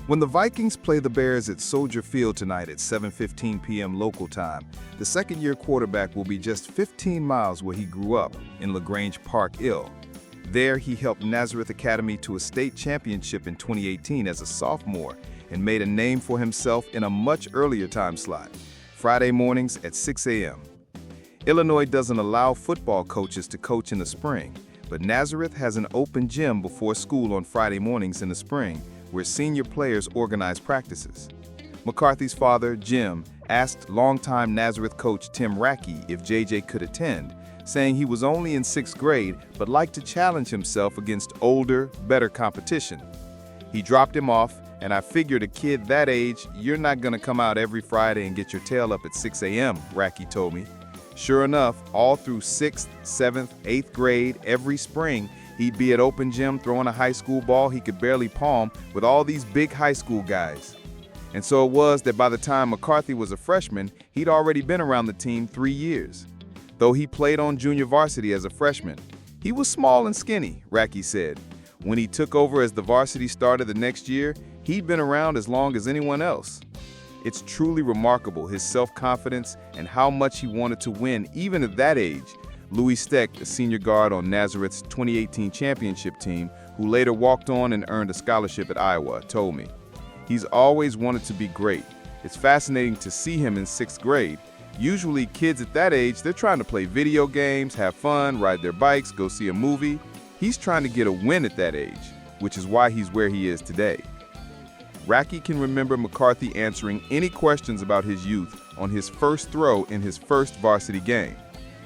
When the Vikings play the Bears at Soldier Field tonight at 7:15 p.m. local time, the second-year quarterback will be just 15 miles where he grew up, in Grange Park, Ill. There, he helped Nazareth Academy to a state championship in 2018 as a sophomore and made a name for himself in a much earlier time slot, Friday mornings at 6 a.m. Illinois doesn't allow football coaches to coach in the spring, but Nazareth has an open gym before school on Friday mornings in the spring, where senior players organize practices. McCarthy's father, Jim, asked longtime Nazareth coach Tim Racki if JJ could attend, saying he was only in 6th grade but liked to challenge himself against older, better competition. He dropped him off, and I figured a kid that age, you're not going to come out every Friday and get your tail up at 6 a.m., Racki told me. Sure enough, all through 6th, 7th, 8th grade, every spring, he'd be at open gym throwing a high school ball he could barely palm with all these big high school guys. And so it was that by the time McCarthy was a freshman, he'd already been around the team 3 years. Though he played on junior varsity as a freshman, he was small and skinny, Racki said. When he took over as the varsity starter the next year, he'd been around as long as anyone else. It's truly remarkable, his self-confidence and how much he wanted to win even at that age. Louis Steck, a senior guard on Nazareth's 2018 championship team, who later walked on and earned a scholarship at Iowa, told me. He's always wanted to be great. It's fascinating to see him in 6th grade. Usually kids at that age, they're trying to play video games, have fun, ride their bikes, go see a movie. He's trying to get a win at that age, which is why he's where he is today. Racki can remember McCarthy answering any questions about his youth on his first throw in his first varsity game.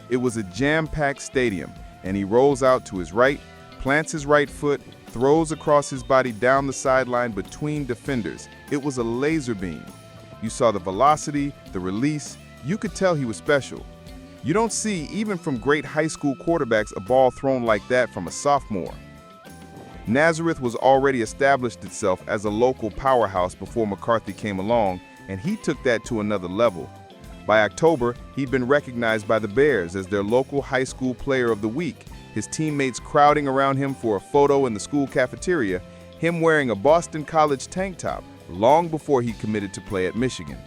It was a jam-packed stadium, and he rolls out to his right, plants his right foot, throws across his body down the sideline between defenders. It was a laser beam. You saw the velocity, the release. You could tell he was special. You don't see, even from great high school quarterbacks, a ball thrown like that from a sophomore. Nazareth was already established itself as a local powerhouse before McCarthy came along, and he took that to another level. By October, he'd been recognized by the Bears as their local high school player of the week, his teammates crowding around him for a photo in the school cafeteria, him wearing a Boston College tank top long before he committed to play at Michigan.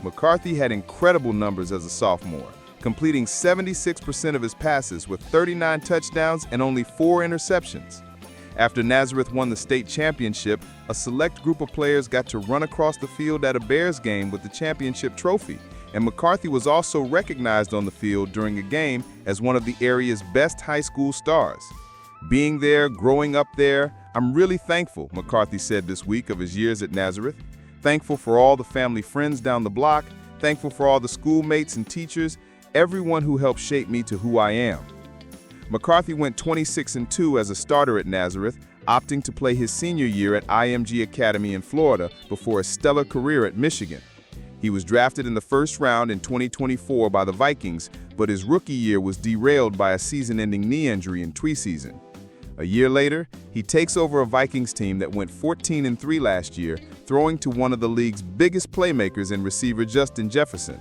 McCarthy had incredible numbers as a sophomore, completing 76% of his passes with 39 touchdowns and only 4 interceptions. After Nazareth won the state championship, a select group of players got to run across the field at a Bears game with the championship trophy, and McCarthy was also recognized on the field during a game as one of the area's best high school stars. Being there, growing up there, I'm really thankful, McCarthy said this week of his years at Nazareth. Thankful for all the family friends down the block, thankful for all the schoolmates and teachers, everyone who helped shape me to who I am. McCarthy went 26-2 as a starter at Nazareth, opting to play his senior year at IMG Academy in Florida before a stellar career at Michigan. He was drafted in the first round in 2024 by the Vikings, but his rookie year was derailed by a season-ending knee injury in preseason. A year later, he takes over a Vikings team that went 14-3 last year, throwing to one of the league's biggest playmakers in receiver Justin Jefferson.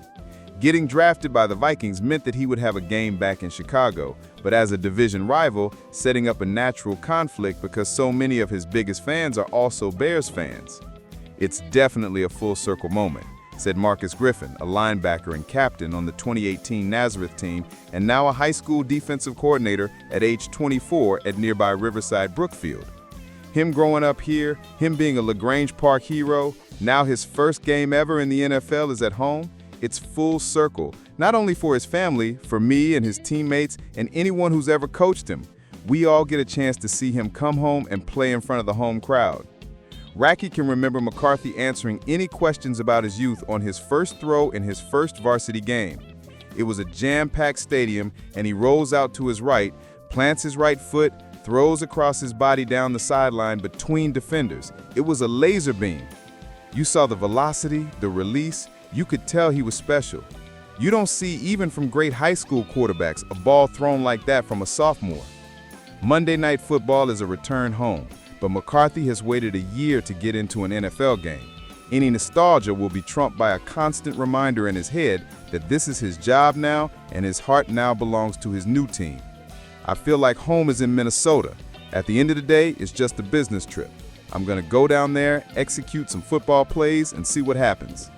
Getting drafted by the Vikings meant that he would have a game back in Chicago, but as a division rival, setting up a natural conflict because so many of his biggest fans are also Bears fans. It's definitely a full-circle moment, said Marcus Griffin, a linebacker and captain on the 2018 Nazareth team and now a high school defensive coordinator at age 24 at nearby Riverside Brookfield. Him growing up here, him being a Grange Park hero, now his first game ever in the NFL is at home. It's full circle, not only for his family, for me and his teammates and anyone who's ever coached him. We all get a chance to see him come home and play in front of the home crowd. Racki can remember McCarthy answering any questions about his youth on his first throw in his first varsity game. It was a jam-packed stadium, and he rolls out to his right, plants his right foot, throws across his body down the sideline between defenders. It was a laser beam. You saw the velocity, the release. You could tell he was special. You don't see, even from great high school quarterbacks, a ball thrown like that from a sophomore. Monday Night Football is a return home, but McCarthy has waited a year to get into an NFL game. Any nostalgia will be trumped by a constant reminder in his head that this is his job now and his heart now belongs to his new team. I feel like home is in Minnesota. At the end of the day, it's just a business trip. I'm going to go down there, execute some football plays, and see what happens.